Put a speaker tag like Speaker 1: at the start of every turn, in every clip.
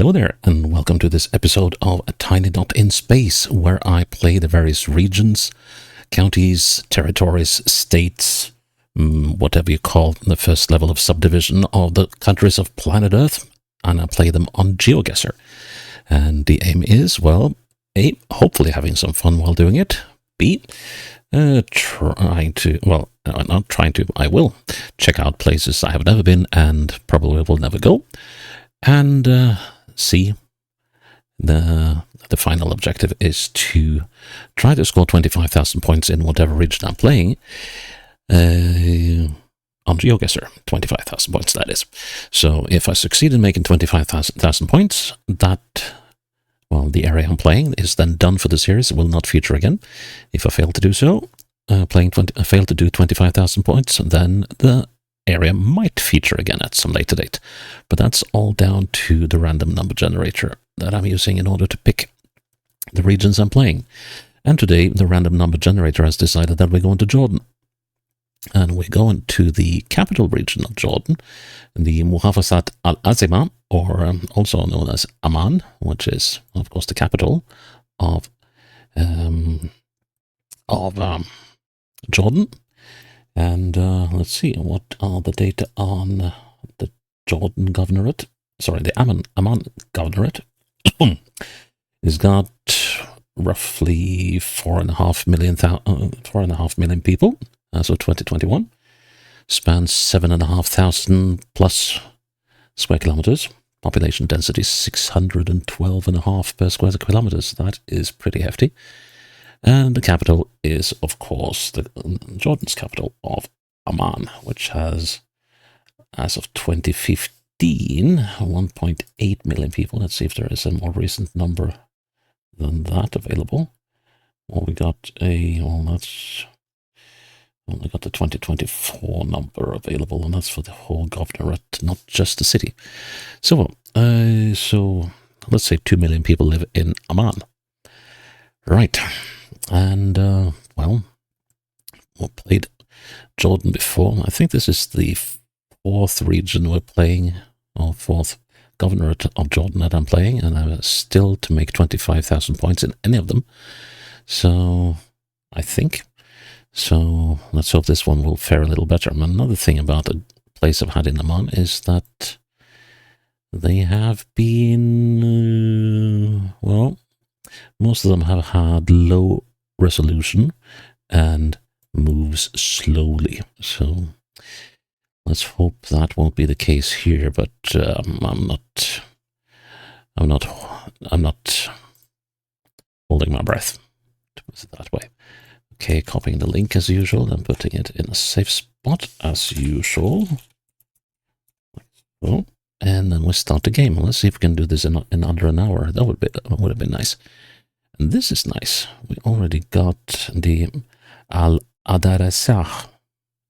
Speaker 1: Hello there, and welcome to this episode of A Tiny Dot in Space, where I play the various regions, counties, territories, states, whatever you call the first level of subdivision of the countries of planet Earth, and I play them on GeoGuessr. And the aim is, well, A, hopefully having some fun while doing it, B, not trying to, I will check out places I have never been and probably will never go, and C, the final objective is to try to score 25,000 points in whatever region I'm playing on GeoGuessr. 25,000 points, that is. So if I succeed in making 25,000 points, that, well, the area I'm playing is then done for the series. It will not feature again. If I fail to do so, fail to do 25,000 points, then the area might feature again at some later date. But that's all down to the random number generator that I'm using in order to pick the regions I'm playing. And today, the random number generator has decided that we're going to Jordan. And we're going to the capital region of Jordan, the Muhafazat al-Azima, or also known as Amman, which is, of course, the capital of Jordan. And let's see, what are the data on the Jordan governorate? Sorry, the Amman governorate. It's got roughly 4.5 million people as of 2021. Spans 7,500 plus square kilometers. Population density 612.5 per square kilometers. That is pretty hefty. And the capital is, of course, Jordan's capital of Amman, which has, as of 2015, 1.8 million people. Let's see if there is a more recent number than that available. Well, we got that's only got the 2024 number available, and that's for the whole governorate, not just the city. So let's say 2 million people live in Amman. Right. And, we played Jordan before. I think this is the fourth region we're playing, or fourth governorate of Jordan that I'm playing, and I'm still to make 25,000 points in any of them. So, I think. So, let's hope this one will fare a little better. And another thing about the place I've had in Amman is that they have been, most of them have had low resolution and moves slowly. So let's hope that won't be the case here. But I'm not holding my breath, to put it that way. Okay, copying the link as usual and putting it in a safe spot as usual. Oh, and then we start the game. Let's see if we can do this in under an hour. That would have been nice. And this is nice. We already got the Al-Adarasah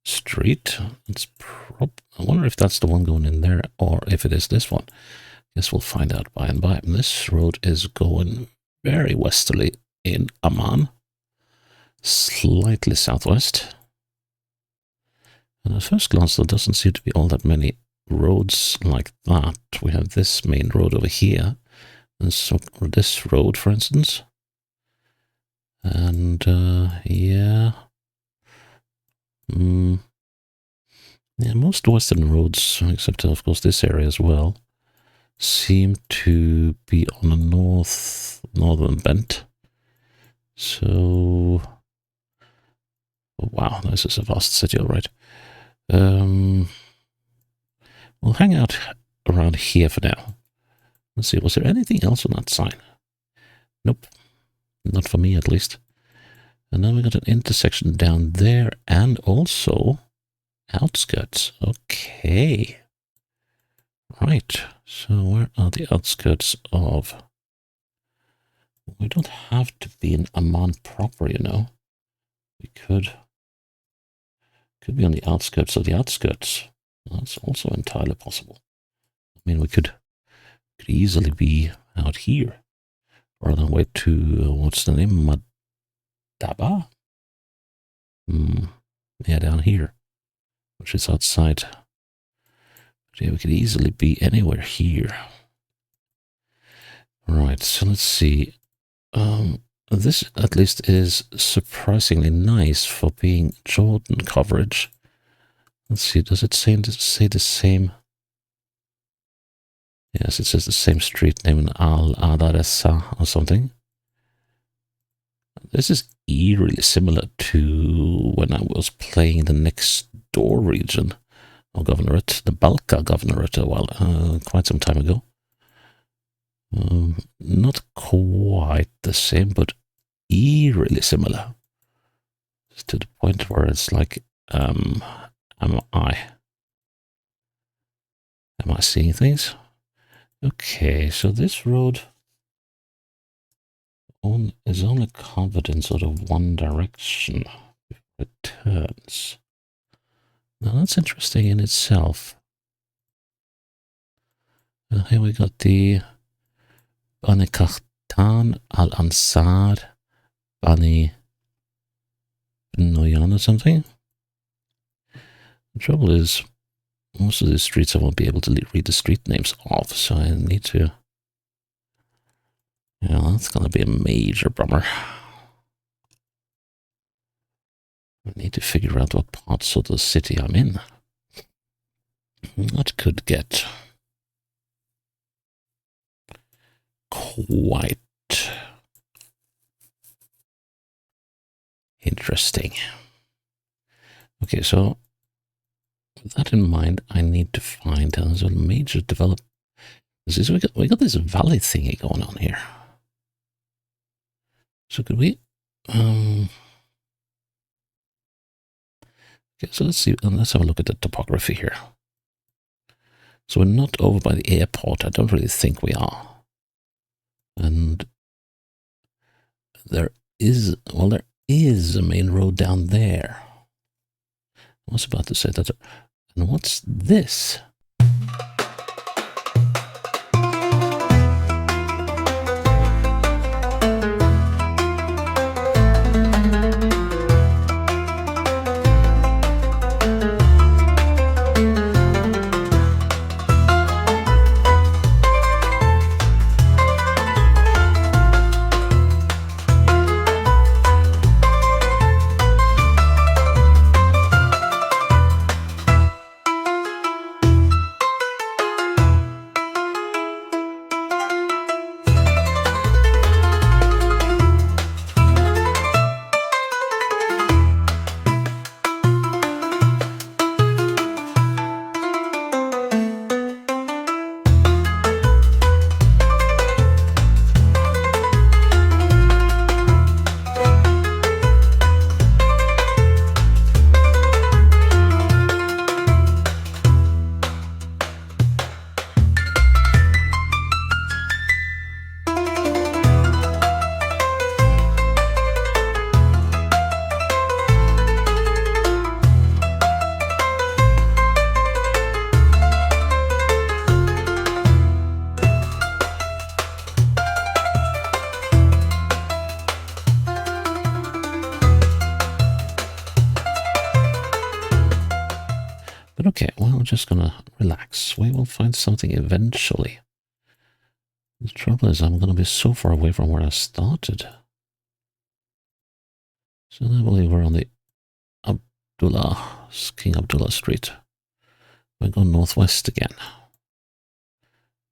Speaker 1: Street. I wonder if that's the one going in there or if it is this one. Guess we'll find out by and by. And this road is going very westerly in Amman, slightly southwest. And at first glance, there doesn't seem to be all that many roads like that. We have this main road over here, and so this road, for instance. And most western roads, except of course this area as well, seem to be on a northern bent. So, wow, this is a vast city, all right. We'll hang out around here for now. Let's see, was there anything else on that sign? Nope. Not for me, at least. And then we got an intersection down there and also outskirts. Okay. Right. So where are the outskirts of... We don't have to be in Amman proper, you know. We could be on the outskirts of the outskirts. That's also entirely possible. I mean, we could easily be out here. Or on the way to, what's the name? Madaba? Yeah, down here, which is outside. Yeah, we could easily be anywhere here. Right, so let's see. This at least is surprisingly nice for being Jordan coverage. Let's see, does it say the same? Yes, it says the same street name in Al Adaressa or something. This is eerily similar to when I was playing the next door region or governorate, the Balka governorate, quite some time ago. Not quite the same, but eerily similar. Just to the point where it's like, am I seeing things? Okay, so this road is only covered in sort of one direction before it turns. Now that's interesting in itself. And here we got the Bani Kahtan Al Ansar Bani Noyan or something. The trouble is, most of these streets I won't be able to read the street names of, so I need to. Yeah, that's going to be a major bummer. I need to figure out what parts of the city I'm in. That could get quite interesting. Okay, so with that in mind, I need to find there's a major development. We got this valley thingy going on here. So could we? Okay, so let's see. Let's have a look at the topography here. So we're not over by the airport. I don't really think we are. And there is a main road down there. I was about to say that. And what's this? But okay, well, I'm just gonna relax. We will find something eventually. The trouble is, I'm gonna be so far away from where I started. So I believe we're on the King Abdullah Street. We go northwest again.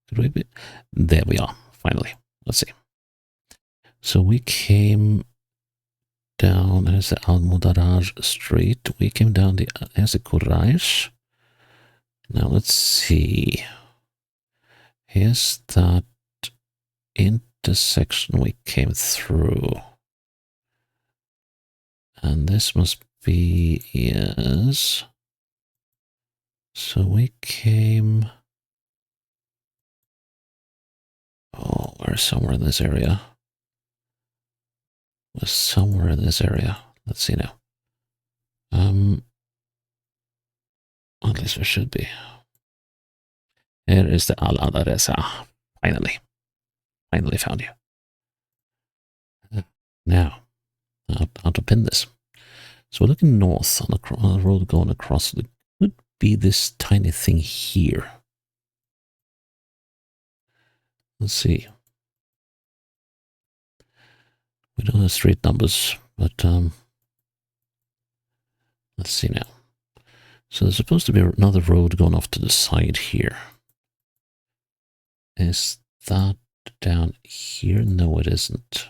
Speaker 1: Could we be? There we are, finally. Let's see. So we came down, there's the Al Mudaraj Street. We came down there's the Quraysh. Now let's see. Here's that intersection we came through. And this must be, yes. So we came. Oh, we're somewhere in this area. We're somewhere in this area. Let's see now. At least we should be. Here is the Al Adaresa. Finally. Finally found you. Now, how to pin this. So we're looking north on the road going across. It could be this tiny thing here. Let's see. We don't have street numbers, but let's see now. So there's supposed to be another road going off to the side here. Is that down here? No, it isn't.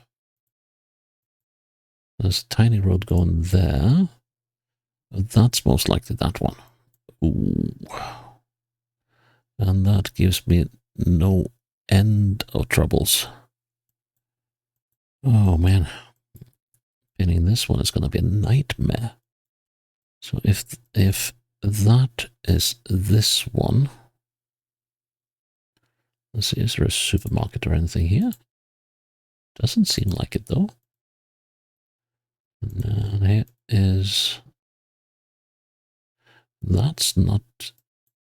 Speaker 1: There's a tiny road going there. That's most likely that one. Ooh. And that gives me no end of troubles. Oh man. Pinning this one is going to be a nightmare. So if that is this one. Let's see, is there a supermarket or anything here? Doesn't seem like it though. And here is... That's not...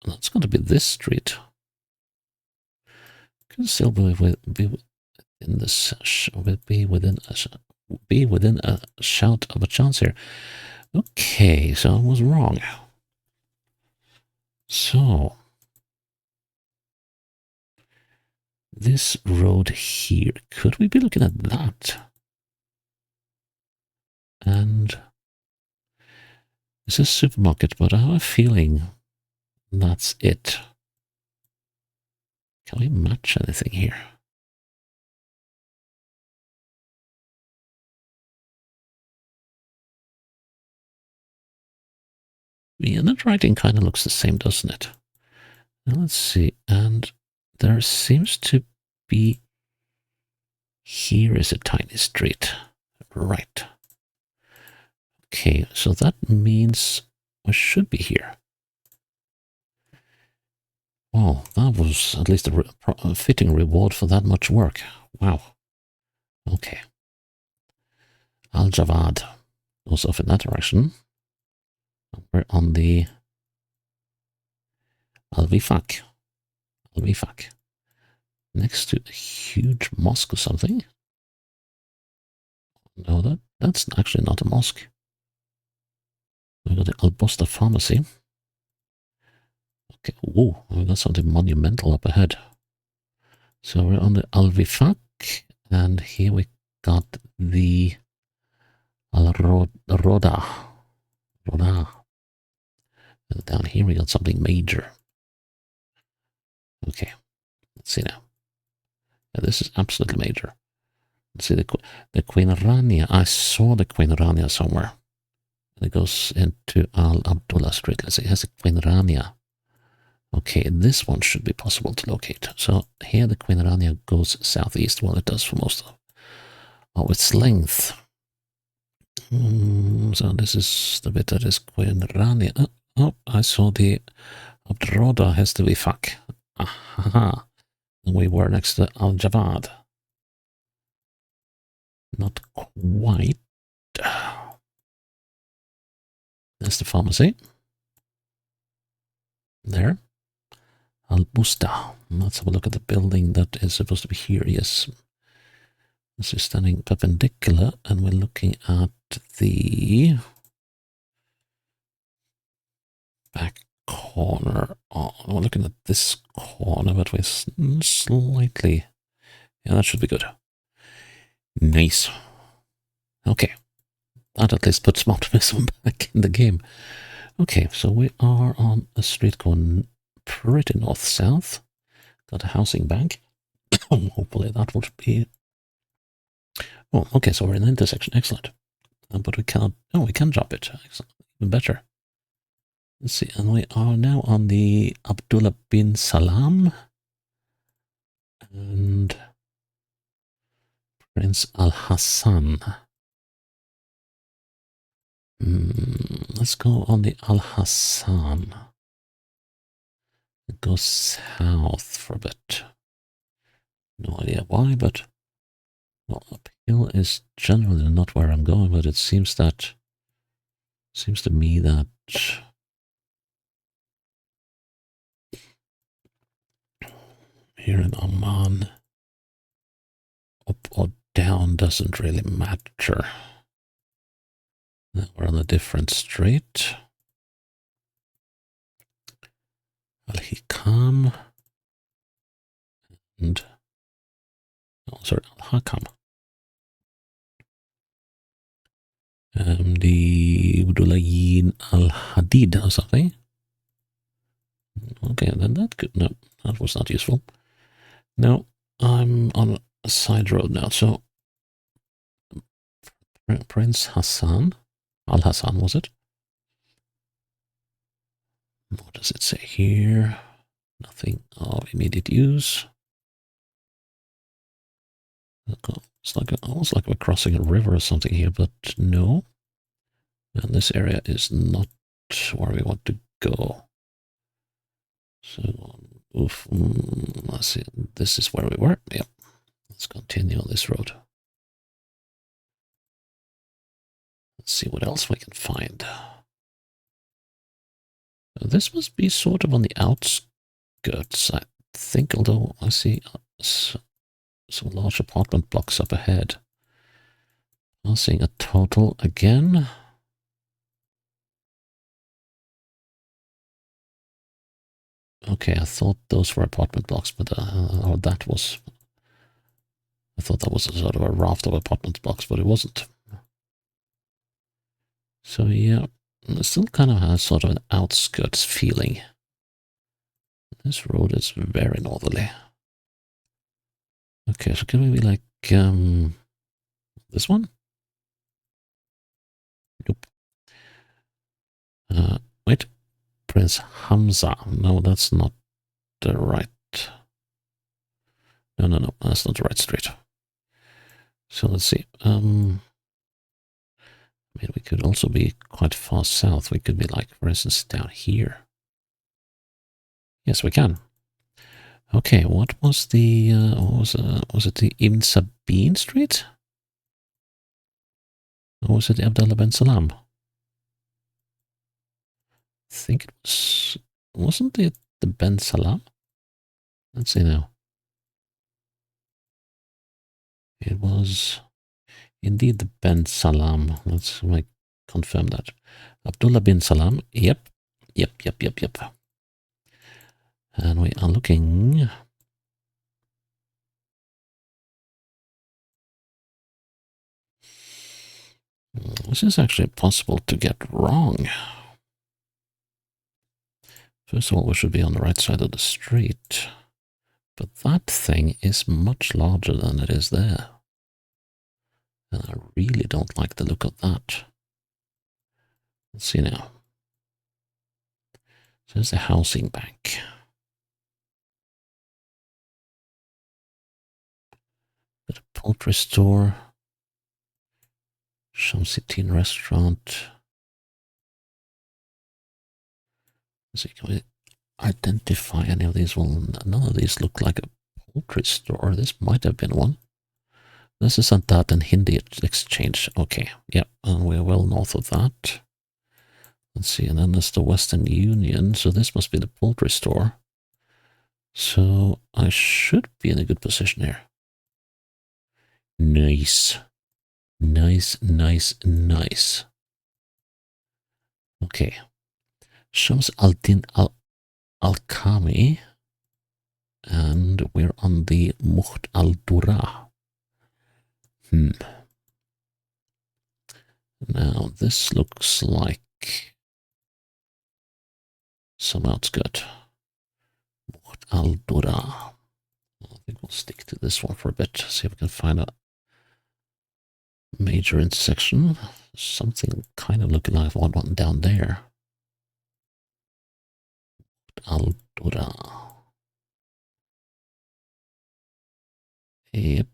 Speaker 1: That's going to be this street. Could still be within this... Be within a shout of a chance here. Okay, so I was wrong. So... This road here, could we be looking at that? And it's a supermarket, but I have a feeling that's it. Can we match anything here? Yeah, that writing kind of looks the same, doesn't it? Now let's see, and there seems to be... Here is a tiny street. Right. Okay, so that means we should be here. Well, that was at least a fitting reward for that much work. Wow. Okay. Al-Jawad goes off in that direction. We're on the Al-Wifaq. Al-Wifaq. Next to a huge mosque or something. No, that's actually not a mosque. We've got the Al-Bosta pharmacy. Okay, whoa, we've got something monumental up ahead. So we're on the Al-Wifaq, and here we got the Al-Roda. Roda. And down here we got something major. Okay, let's see now. Yeah, this is absolutely major. Let's see the Queen Rania. I saw the Queen Rania somewhere. And it goes into Al Abdullah Street. Let's see, it has a Queen Rania. Okay, this one should be possible to locate. So here the Queen Rania goes southeast. Well, it does for most of its length. So this is the bit that is Queen Rania. Oh, I saw the Abdroda has to be fuck. Aha. And we were next to Al Javad. Not quite. There's the pharmacy. There. Al Busta. Let's have a look at the building that is supposed to be here. Yes. This is standing perpendicular, and we're looking at the back corner. Oh, we're looking at this corner, but we're slightly... Yeah, that should be good. Nice. Okay. That at least puts some optimism back in the game. Okay, so we are on a street going pretty north-south. Got a housing bank. Hopefully that would be... Oh, okay, so we're in the intersection. Excellent. But we cannot... Oh, we can drop it. Excellent. Even better. Let's see, and we are now on the Abdullah bin Salam and Prince Al-Hassan. Let's go on the Al-Hassan. Go south for a bit. No idea why, but well, uphill is generally not where I'm going, but it seems to me that here in Amman, up or down doesn't really matter. Now we're on a different street. Al-Hikam and... Oh, sorry, Al-Hakam. The Udulayin al-Hadid or something. Okay, then that could, no, that was not useful. No, I'm on a side road now, so Prince Hassan, Al-Hassan was it? What does it say here? Nothing of immediate use. It's like almost like we're crossing a river or something here, but no. And this area is not where we want to go. So, let's see. This is where we were. Yep. Let's continue on this road. Let's see what else we can find. This must be sort of on the outskirts, I think, although I see some large apartment blocks up ahead. I'm seeing a total again. Okay, I thought those were apartment blocks, but or that was. I thought that was a sort of a raft of apartment blocks, but it wasn't. So yeah, it still kind of has sort of an outskirts feeling. This road is very northerly. Okay, so can we be like this one? Nope. Wait, Prince Hamza. No, that's not the right. No, that's not the right street. So let's see. I mean, we could also be quite far south. We could be like, for instance, down here. Yes, we can. Okay, what was the, was it the Ibn Sabine Street? Or was it Abdullah bin Salam? I think it was, wasn't it the Ben Salam? Let's see now. It was indeed the Ben Salam. Let's confirm that. Abdullah bin Salam. Yep. And we are looking. This is actually possible to get wrong. First of all, we should be on the right side of the street. But that thing is much larger than it is there. And I really don't like the look of that. Let's see now. So there's the housing bank. Got a poultry store. Shamsitin restaurant. Let's see, can we identify any of these? Well, none of these look like a poultry store. This might have been one. This is Santat and Hindi exchange. Okay, yeah, and we're well north of that. Let's see, and then there's the Western Union. So this must be the poultry store. So I should be in a good position here. Nice. Nice. Okay. Shams al-Din al-Kami. And we're on the Mukht al-Dura. Now this looks like some outskirt. Mukht al-Dura. I think we'll stick to this one for a bit. See if we can find a major intersection. Something kind of looking like one down there. Al-Dura. Yep.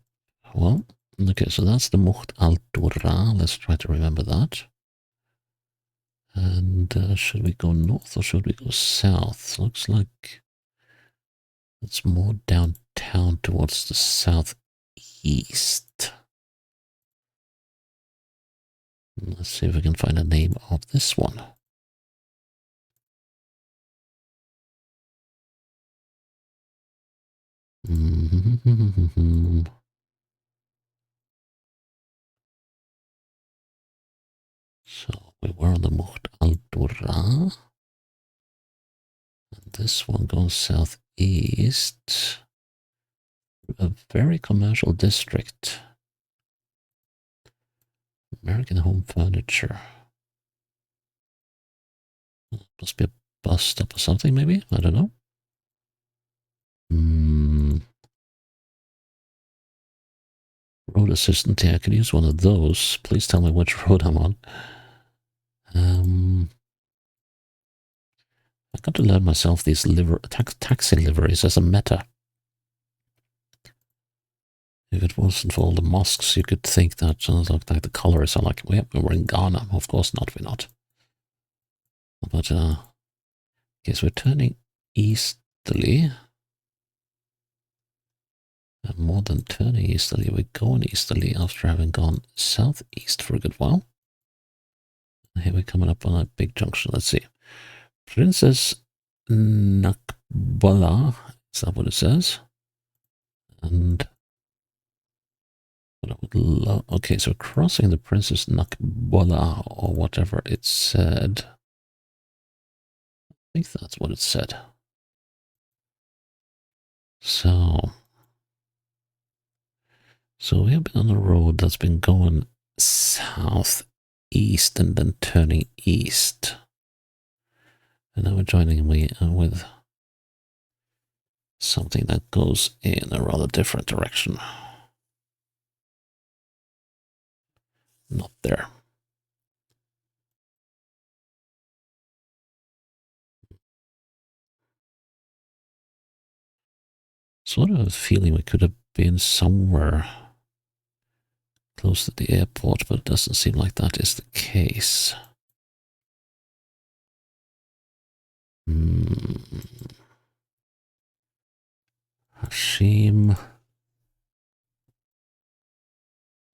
Speaker 1: Well, okay, so that's the Mukht al-Dura. Let's try to remember that. And should we go north or should we go south? Looks like it's more downtown towards the southeast. Let's see if we can find a name of this one. So we were on the Mukht al-Dura. And this one goes southeast. A very commercial district. American home furniture. Must be a bus stop or something, maybe? I don't know. Road assistant. Yeah, I could use one of those. Please tell me which road I'm on. I got to learn myself these taxi liveries as a meta. If it wasn't for all the mosques, you could think that like the colors are like, well, we're in Ghana. Of course not, we're not. But, okay, so we're turning easterly. More than turning easterly, we're going easterly after having gone southeast for a good while. And here we're coming up on a big junction. Let's see. Princess Nakbala, is that what it says? And what I would love, okay, so crossing the Princess Nakbala or whatever it said. I think that's what it said. So we have been on a road that's been going southeast and then turning east. And now we're joining with something that goes in a rather different direction. Not there. Sort of a feeling we could have been somewhere close to the airport, but it doesn't seem like that is the case. Hashim.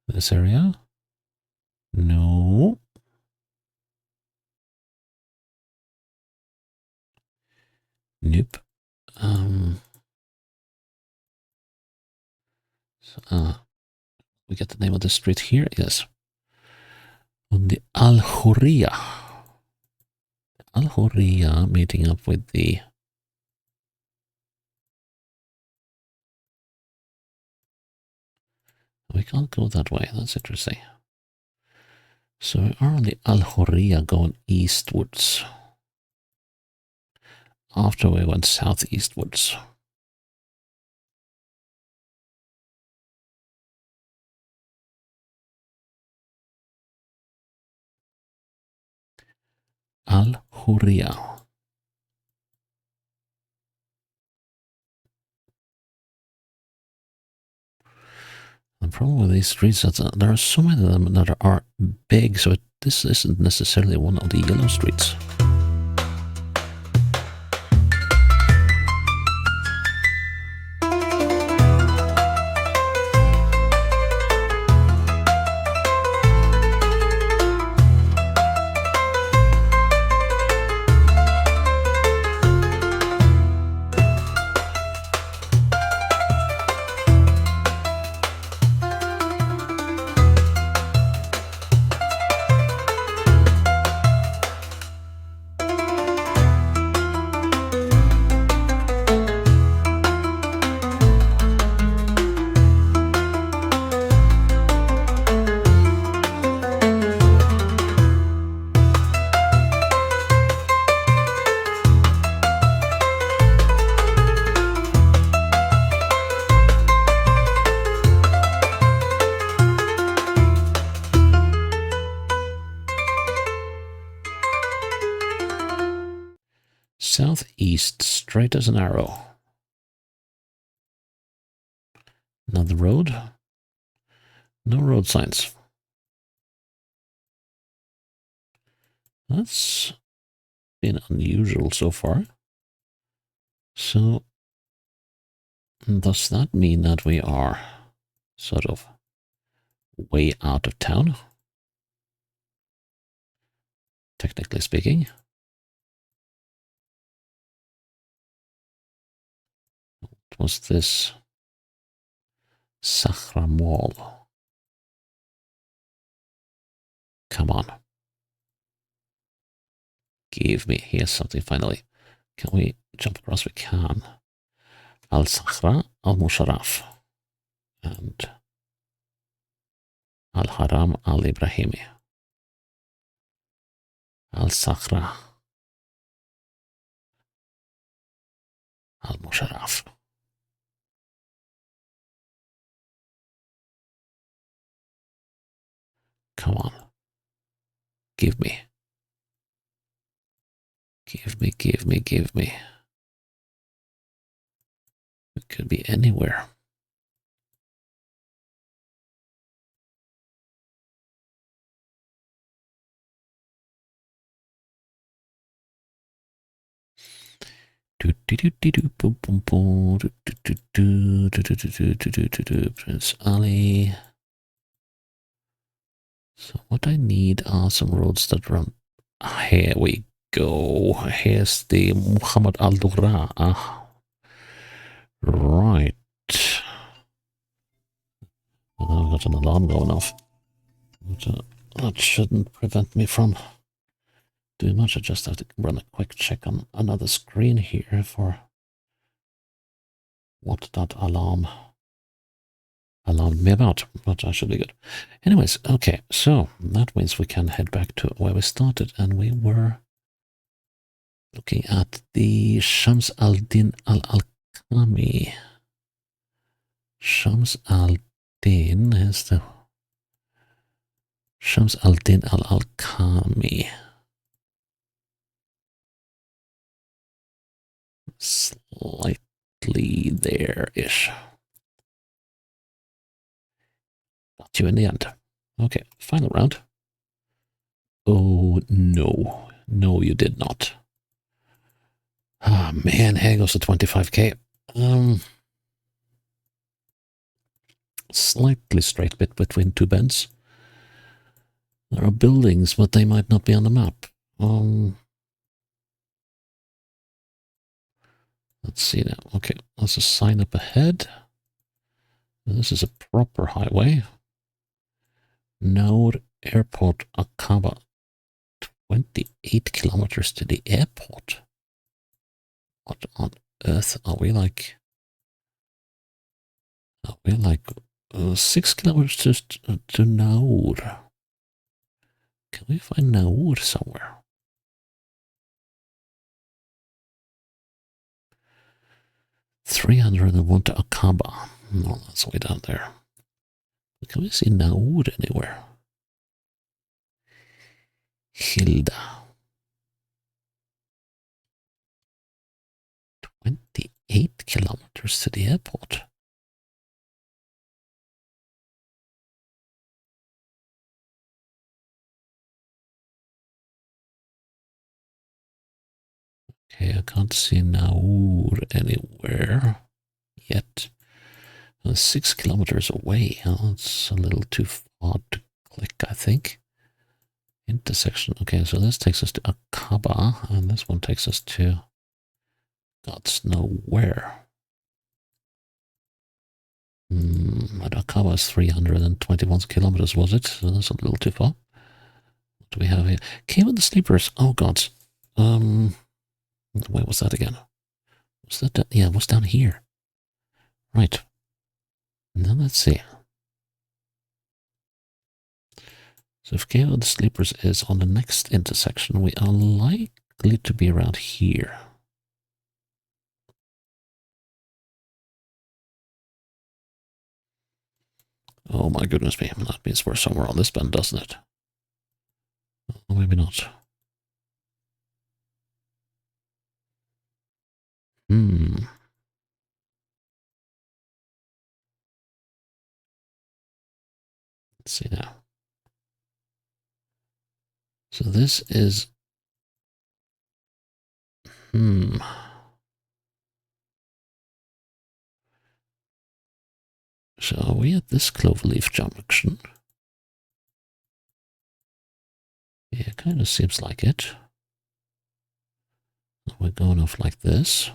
Speaker 1: This area? No. Nope. We get the name of the street here. Yes. On the Al Hurriya. Al Hurriya meeting up with the we can't go that way. That's interesting. So we are on the Al Hurriya going eastwards. After we went southeastwards. Al Hurriya. The problem with these streets is that there are so many of them that are big, so this isn't necessarily one of the yellow streets. Southeast, straight as an arrow. Another road. No road signs. That's been unusual so far. So, does that mean that we are sort of way out of town? Technically speaking. What was this? Sahra Mall. Come on. Give me. Here's something finally. Can we jump across? We can. Al Sahra Al Musharraf. And Al-Haram Al-Ibrahimi, Al-Sakhra, Al-Musharraf. Come on. Give me. Give me, give me, give me. It could be anywhere. Prince Ali. So what I need are some roads that run. Here we go. Here's the Muhammad al-Dura. Right. Well, I've got an alarm going off. But, that shouldn't prevent me from doing much. I just have to run a quick check on another screen here for what that alarmed me about, but I should be good. Anyways, okay, so that means we can head back to where we started, and we were looking at the Shams al-Din al-Alqami. Shams al-Din is the Shams al-Din al-Alqami. Slightly there-ish. Got you in the end. Okay, final round. Oh, no. No, you did not. Ah, man, here goes the 25k. Slightly straight bit between two bends. There are buildings, but they might not be on the map. Let's see now. Okay, there's a sign up ahead. This is a proper highway. Noor Airport, Aqaba. 28 kilometers to the airport. What on earth are we like? Are we like 6 kilometers to Noor? Can we find Noor somewhere? 301 to Aqaba. No, that's way down there. Can we see Noor anywhere? Hilda. 28 kilometers to the airport. Okay, I can't see Noor anywhere yet. 6 kilometers away. Oh, it's a little too far to click, I think. Intersection. Okay, so this takes us to Aqaba, and this one takes us to God's nowhere. But Aqaba is 321 kilometers, was it? So that's a little too far. What do we have here? Cave of the Sleepers. Oh, God. Where was that again? Was that? Yeah, it was down here. Right. Now let's see. So if Cave of the Sleepers is on the next intersection, we are likely to be around here. Oh my goodness me, that means we're somewhere on this bend, doesn't it? Or maybe not. Let's see now. So this is... So are we at this Cloverleaf junction? Yeah, it kind of seems like it. We're going off like this.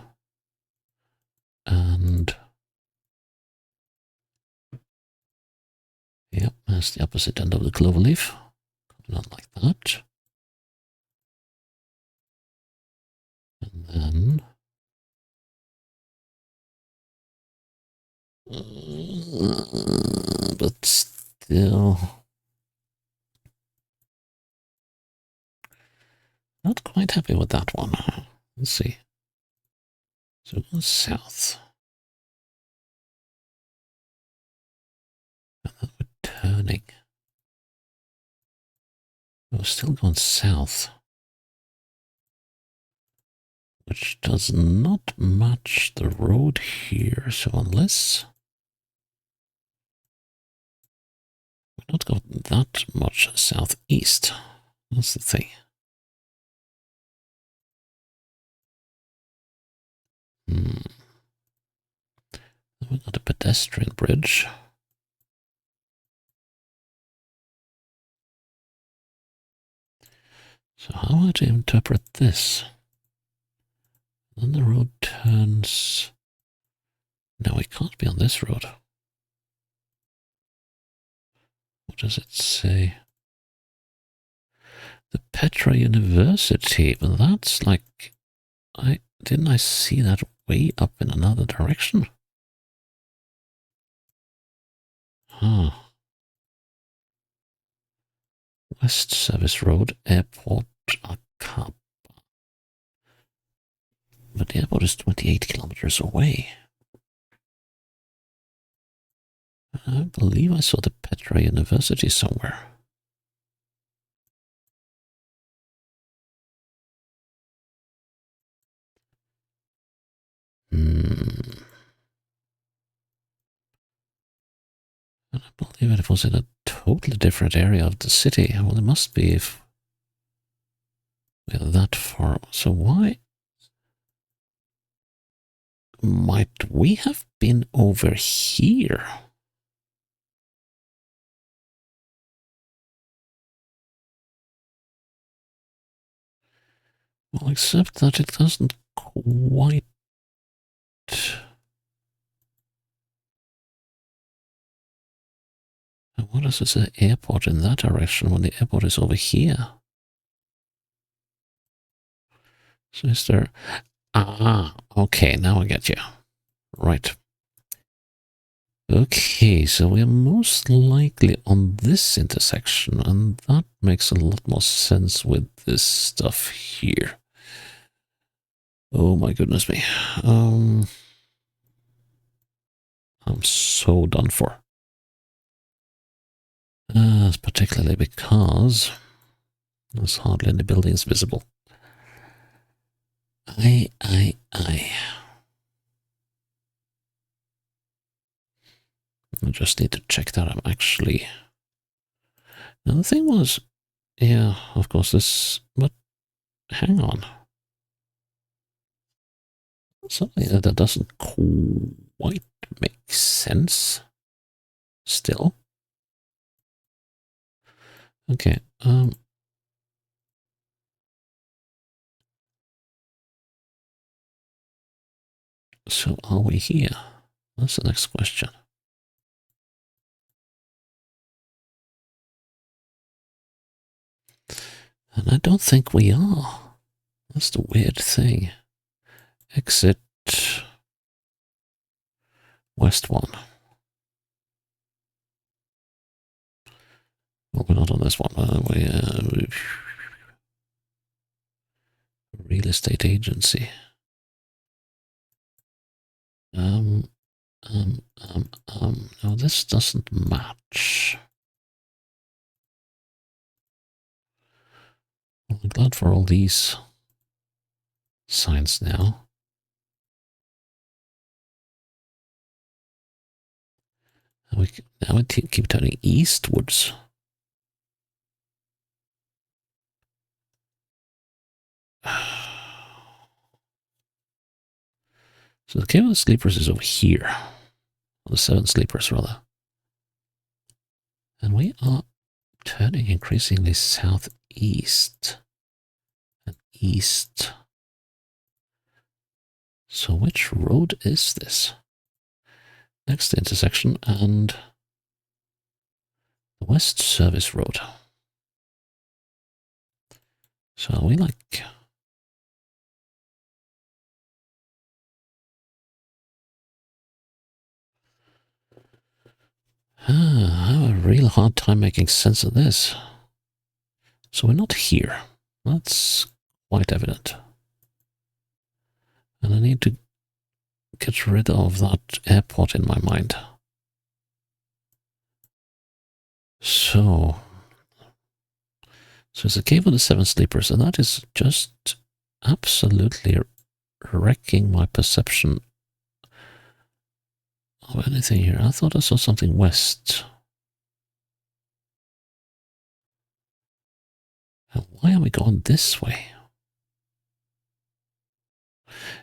Speaker 1: And... Yep, that's the opposite end of the Cloverleaf. Coming on like that. And then... but still... Not quite happy with that one. Let's see. So go south. And then we're turning. We're still going south. Which does not match the road here. So unless we're not going that much southeast. That's the thing. Then we got a pedestrian bridge. So how would I interpret this? Then the road turns. No, we can't be on this road. What does it say? The Petra University. But that's like, didn't I see that way up in another direction? Huh. West Service Road, Airport, Akab. But the airport is 28 kilometers away. I believe I saw the Petra University somewhere. And I believe it was in a totally different area of the city. Well, it must be if we're that far. So why might we have been over here? Well, except that it doesn't quite. And what does it say? Airport in that direction when the airport is over here? So is there. Ah, okay, now I get you. Right. Okay, so we're most likely on this intersection, and that makes a lot more sense with this stuff here. Oh my goodness me. I'm so done for. Particularly because there's hardly any buildings visible. I just need to check that I'm actually. Now the thing was, yeah, of course this, but hang on. Something that doesn't quite make sense. Still. Okay, so are we here? That's the next question. And I don't think we are. That's the weird thing. Exit West 1. Well, we're not on this one. Real estate agency. No, this doesn't match. Well, I'm glad for all these signs now. Now we keep turning eastwards. So the Cave of the Sleepers is over here. Or the Seven Sleepers, rather. And we are turning increasingly southeast and east. So which road is this? Next intersection and the West Service Road. So are we like... I have a real hard time making sense of this. So we're not here. That's quite evident. And I need to get rid of that airport in my mind. So it's a cave of the seven sleepers, and that is just absolutely wrecking my perception of anything here. I thought I saw something west. And why are we going this way?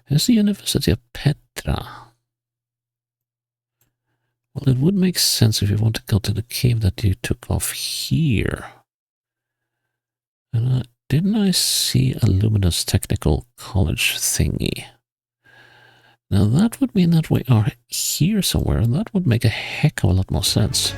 Speaker 1: Here's the University of Petra. Well, it would make sense if you want to go to the cave that you took off here. And didn't I see a Luminous Technical College thingy? Now that would mean that we are here somewhere, and that would make a heck of a lot more sense.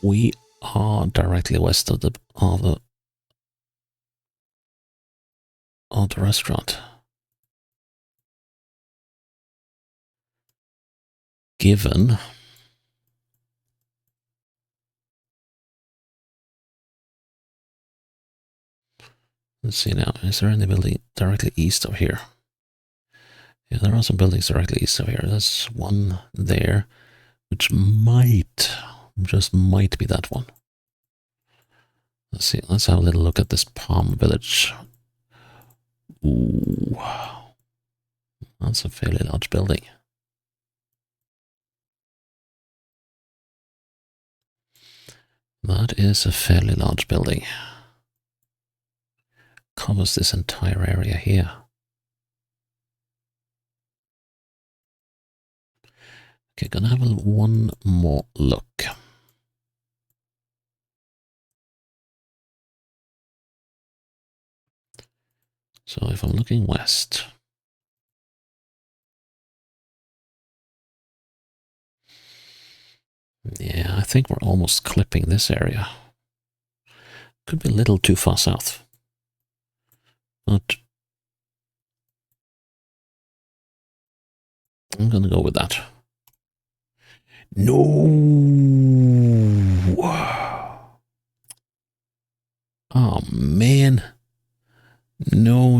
Speaker 1: We are directly west of the restaurant. Given let's see now, is there any building directly east of here? Yeah, there are some buildings directly east of here. There's one there, which just might be that one. Let's see, let's have a little look at this Palm Village. Ooh, that's a fairly large building. That is a fairly large building. Covers this entire area here. Okay, gonna have one more look. So if I'm looking west, yeah, I think we're almost clipping this area. Could be a little too far south, but I'm gonna go with that. No! Oh man. No.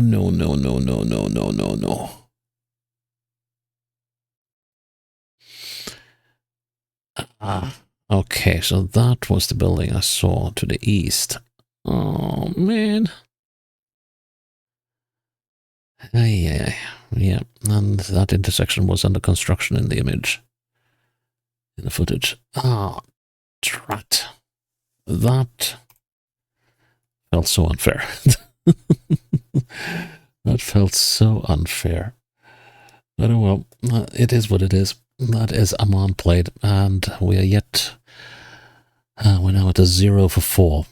Speaker 1: Okay, so that was the building I saw to the east. Oh man. Yeah, and that intersection was under construction in the image. In the footage. Ah, drat. That felt so unfair. That felt so unfair. But oh well, it is what it is. That is Amman played, and we are yet. We're now at a 0 for 4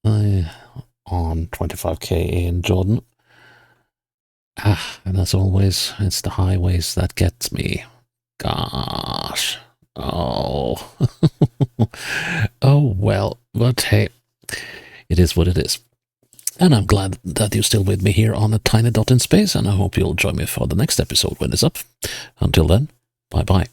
Speaker 1: on 25k in Jordan. And as always, it's the highways that gets me. Gosh. Oh. Oh well, but hey, it is what it is. And I'm glad that you're still with me here on a tiny dot in space, and I hope you'll join me for the next episode when it's up. Until then, bye bye.